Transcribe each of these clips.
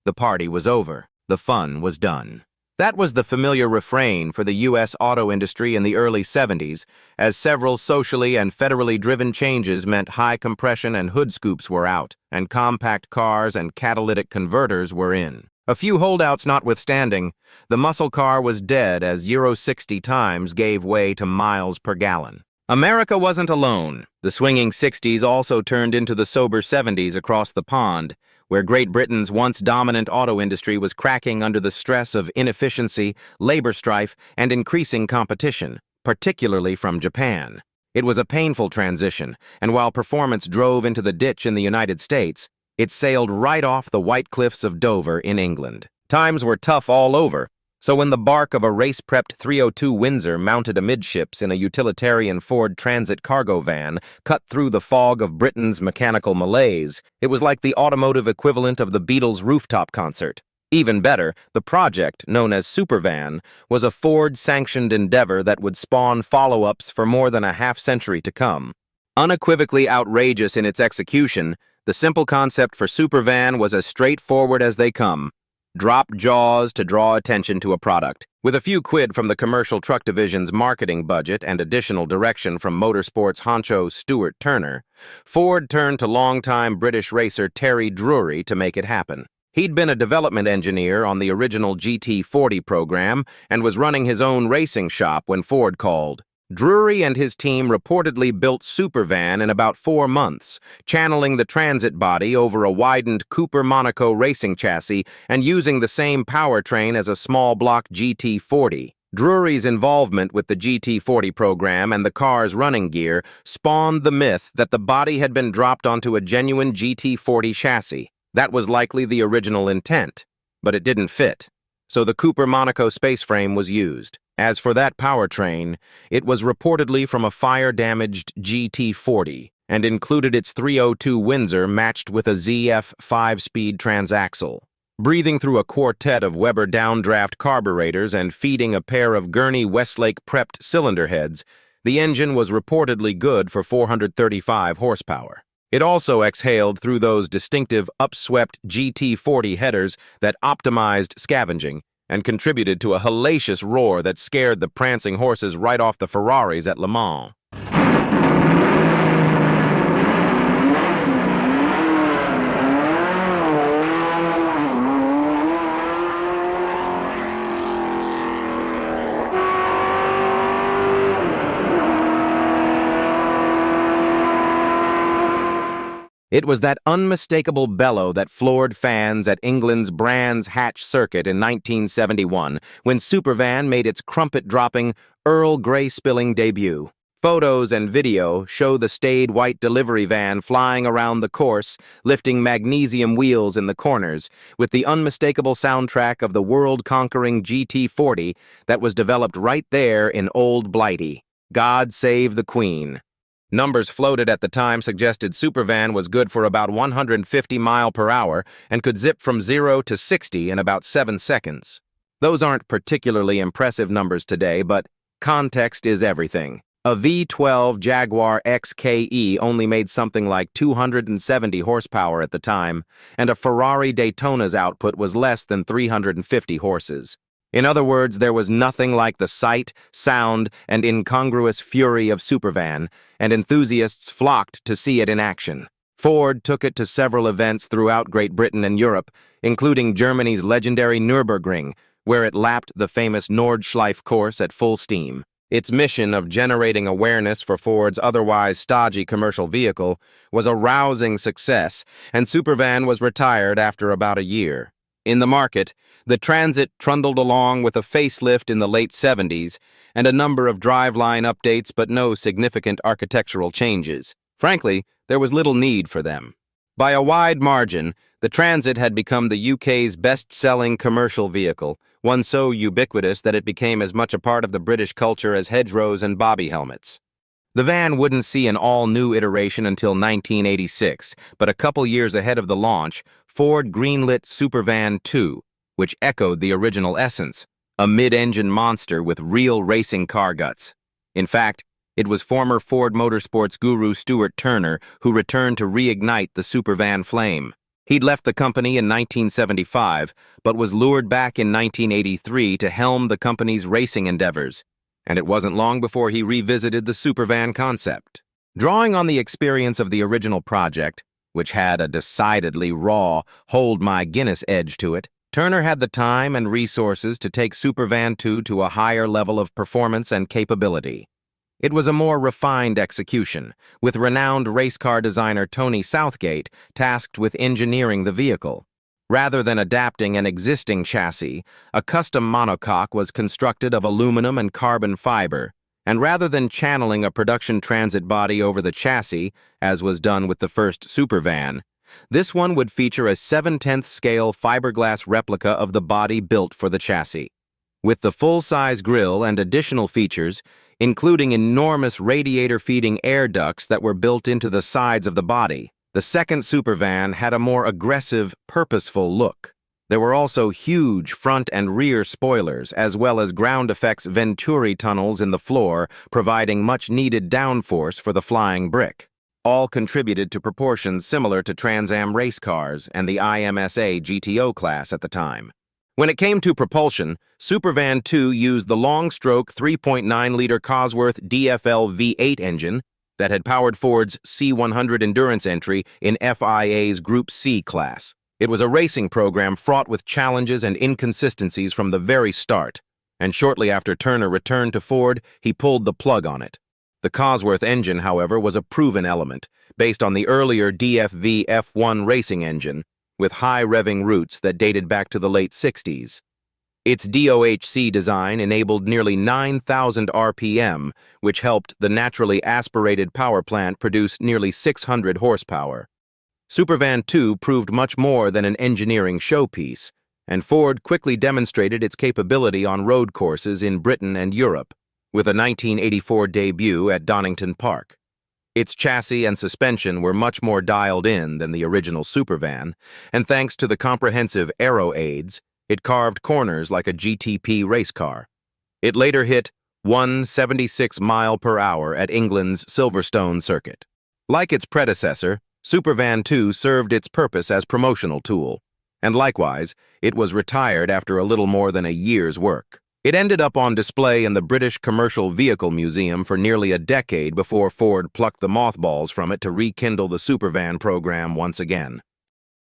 The party was over. The fun was done. That was the familiar refrain for the U.S. auto industry in the early 70s, as several socially and federally driven changes meant high compression and hood scoops were out, and compact cars and catalytic converters were in. A few holdouts notwithstanding, the muscle car was dead as 0-60 times gave way to miles per gallon. America wasn't alone. The swinging 60s also turned into the sober 70s across the pond, where Great Britain's once dominant auto industry was cracking under the stress of inefficiency, labor strife, and increasing competition, particularly from Japan. It was a painful transition, and while performance drove into the ditch in the United States, it sailed right off the white cliffs of Dover in England. Times were tough all over, so when the bark of a race-prepped 302 Windsor mounted amidships in a utilitarian Ford Transit cargo van cut through the fog of Britain's mechanical malaise, it was like the automotive equivalent of the Beatles' rooftop concert. Even better, the project, known as Supervan, was a Ford-sanctioned endeavor that would spawn follow-ups for more than a half-century to come. Unequivocally outrageous in its execution, the simple concept for Supervan was as straightforward as they come. Drop jaws to draw attention to a product. With a few quid from the commercial truck division's marketing budget and additional direction from motorsports honcho Stuart Turner, Ford turned to longtime British racer Terry Drury to make it happen. He'd been a development engineer on the original GT40 program and was running his own racing shop when Ford called. Drury and his team reportedly built Supervan in about 4 months, channeling the Transit body over a widened Cooper Monaco racing chassis and using the same powertrain as a small block GT40. Drury's involvement with the GT40 program and the car's running gear spawned the myth that the body had been dropped onto a genuine GT40 chassis. That was likely the original intent, but it didn't fit. So the Cooper Monaco space frame was used. As for that powertrain, it was reportedly from a fire-damaged GT40 and included its 302 Windsor matched with a ZF 5-speed transaxle. Breathing through a quartet of Weber downdraft carburetors and feeding a pair of Gurney Westlake prepped cylinder heads, the engine was reportedly good for 435 horsepower. It also exhaled through those distinctive upswept GT40 headers that optimized scavenging and contributed to a hellacious roar that scared the prancing horses right off the Ferraris at Le Mans. It was that unmistakable bellow that floored fans at England's Brands Hatch Circuit in 1971 when Supervan made its crumpet-dropping, Earl Grey-spilling debut. Photos and video show the staid white delivery van flying around the course, lifting magnesium wheels in the corners, with the unmistakable soundtrack of the world-conquering GT40 that was developed right there in Old Blighty. God Save the Queen. Numbers floated at the time suggested Supervan was good for about 150 miles per hour and could zip from 0 to 60 in about 7 seconds. Those aren't particularly impressive numbers today, but context is everything. A V12 Jaguar XKE only made something like 270 horsepower at the time, and a Ferrari Daytona's output was less than 350 horses. In other words, there was nothing like the sight, sound, and incongruous fury of Supervan, and enthusiasts flocked to see it in action. Ford took it to several events throughout Great Britain and Europe, including Germany's legendary Nürburgring, where it lapped the famous Nordschleife course at full steam. Its mission of generating awareness for Ford's otherwise stodgy commercial vehicle was a rousing success, and Supervan was retired after about a year. In the market, the Transit trundled along with a facelift in the late 70s and a number of driveline updates but no significant architectural changes. Frankly, there was little need for them. By a wide margin, the Transit had become the UK's best-selling commercial vehicle, one so ubiquitous that it became as much a part of the British culture as hedgerows and bobby helmets. The van wouldn't see an all-new iteration until 1986, but a couple years ahead of the launch, Ford greenlit Supervan 2, which echoed the original essence, a mid-engine monster with real racing car guts. In fact, it was former Ford Motorsports guru Stuart Turner who returned to reignite the Supervan flame. He'd left the company in 1975, but was lured back in 1983 to helm the company's racing endeavors, and it wasn't long before he revisited the Supervan concept. Drawing on the experience of the original project, which had a decidedly raw, hold-my-Guinness edge to it, Turner had the time and resources to take Supervan 2 to a higher level of performance and capability. It was a more refined execution, with renowned race car designer Tony Southgate tasked with engineering the vehicle. Rather than adapting an existing chassis, a custom monocoque was constructed of aluminum and carbon fiber, and rather than channeling a production transit body over the chassis, as was done with the first Supervan, this one would feature a 7/10 scale fiberglass replica of the body built for the chassis. With the full-size grille and additional features, including enormous radiator-feeding air ducts that were built into the sides of the body, the second Supervan had a more aggressive, purposeful look. There were also huge front and rear spoilers, as well as ground effects Venturi tunnels in the floor, providing much-needed downforce for the flying brick. All contributed to proportions similar to Trans Am race cars and the IMSA GTO class at the time. When it came to propulsion, Supervan 2 used the long-stroke 3.9-liter Cosworth DFL V8 engine that had powered Ford's C100 endurance entry in FIA's Group C class. It was a racing program fraught with challenges and inconsistencies from the very start, and shortly after Turner returned to Ford, he pulled the plug on it. The Cosworth engine, however, was a proven element, based on the earlier DFV F1 racing engine, with high revving roots that dated back to the late 60s. Its DOHC design enabled nearly 9,000 RPM, which helped the naturally aspirated power plant produce nearly 600 horsepower. Supervan 2 proved much more than an engineering showpiece, and Ford quickly demonstrated its capability on road courses in Britain and Europe, with a 1984 debut at Donington Park. Its chassis and suspension were much more dialed in than the original Supervan, and thanks to the comprehensive aero aids, it carved corners like a GTP race car. It later hit 176 miles per hour at England's Silverstone circuit. Like its predecessor, Supervan 2 served its purpose as promotional tool, and likewise, it was retired after a little more than a year's work. It ended up on display in the British Commercial Vehicle Museum for nearly a decade before Ford plucked the mothballs from it to rekindle the Supervan program once again.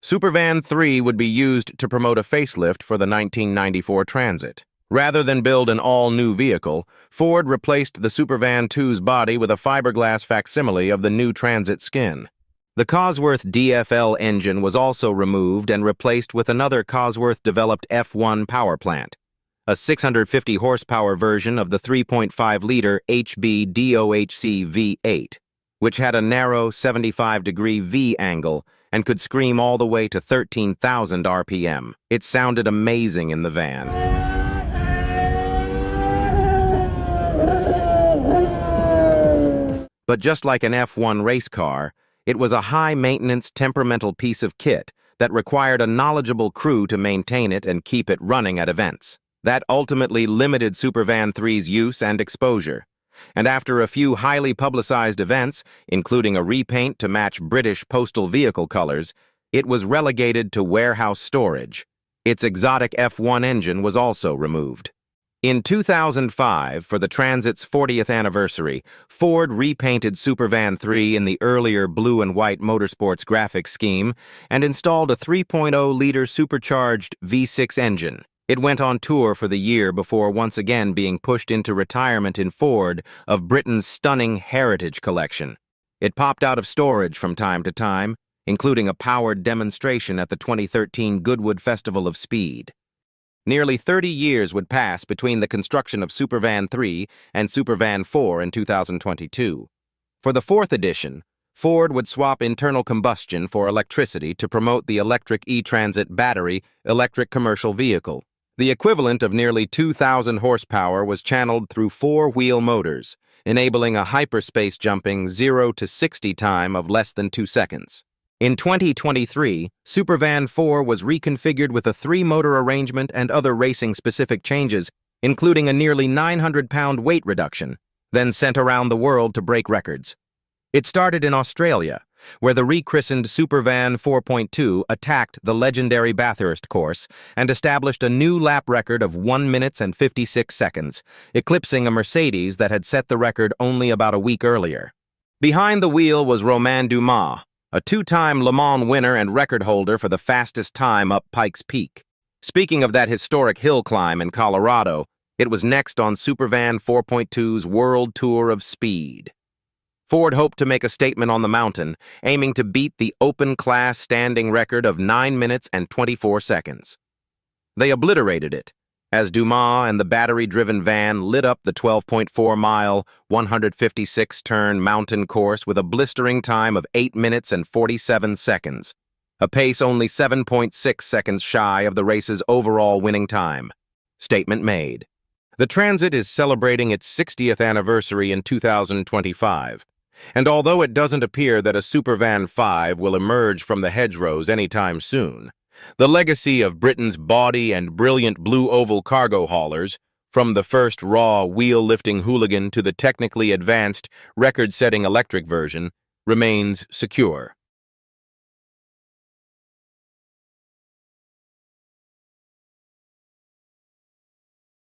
Supervan 3 would be used to promote a facelift for the 1994 Transit. Rather than build an all-new vehicle, Ford replaced the Supervan 2's body with a fiberglass facsimile of the new Transit skin. The Cosworth DFL engine was also removed and replaced with another Cosworth-developed F1 power plant, a 650 horsepower version of the 3.5-liter HB DOHC V8, which had a narrow 75-degree V angle and could scream all the way to 13,000 RPM. It sounded amazing in the van. But just like an F1 race car, it was a high-maintenance, temperamental piece of kit that required a knowledgeable crew to maintain it and keep it running at events. That ultimately limited Supervan 3's use and exposure, and after a few highly publicized events, including a repaint to match British postal vehicle colors, it was relegated to warehouse storage. Its exotic F1 engine was also removed. In 2005, for the Transit's 40th anniversary, Ford repainted Supervan 3 in the earlier blue and white motorsports graphics scheme and installed a 3.0-liter supercharged V6 engine. It went on tour for the year before once again being pushed into retirement in Ford of Britain's stunning heritage collection. It popped out of storage from time to time, including a powered demonstration at the 2013 Goodwood Festival of Speed. Nearly 30 years would pass between the construction of Supervan 3 and Supervan 4 in 2022. For the fourth edition, Ford would swap internal combustion for electricity to promote the electric E-Transit battery electric commercial vehicle. The equivalent of nearly 2,000 horsepower was channeled through four-wheel motors, enabling a hyperspace jumping 0 to 60 time of less than 2 seconds. In 2023, Supervan 4 was reconfigured with a 3-motor arrangement and other racing-specific changes, including a nearly 900-pound weight reduction, then sent around the world to break records. It started in Australia, where the rechristened Supervan 4.2 attacked the legendary Bathurst course and established a new lap record of 1 minute and 56 seconds, eclipsing a Mercedes that had set the record only about a week earlier. Behind the wheel was Romain Dumas, a two-time Le Mans winner and record holder for the fastest time up Pikes Peak. Speaking of that historic hill climb in Colorado, it was next on Supervan 4.2's World Tour of Speed. Ford hoped to make a statement on the mountain, aiming to beat the open-class standing record of 9 minutes and 24 seconds. They obliterated it, as Dumas and the battery-driven van lit up the 12.4-mile, 156-turn mountain course with a blistering time of 8 minutes and 47 seconds, a pace only 7.6 seconds shy of the race's overall winning time. Statement made. The Transit is celebrating its 60th anniversary in 2025, and although it doesn't appear that a Supervan 5 will emerge from the hedgerows anytime soon, the legacy of Britain's bawdy and brilliant blue oval cargo haulers, from the first raw wheel-lifting hooligan to the technically advanced, record-setting electric version, remains secure.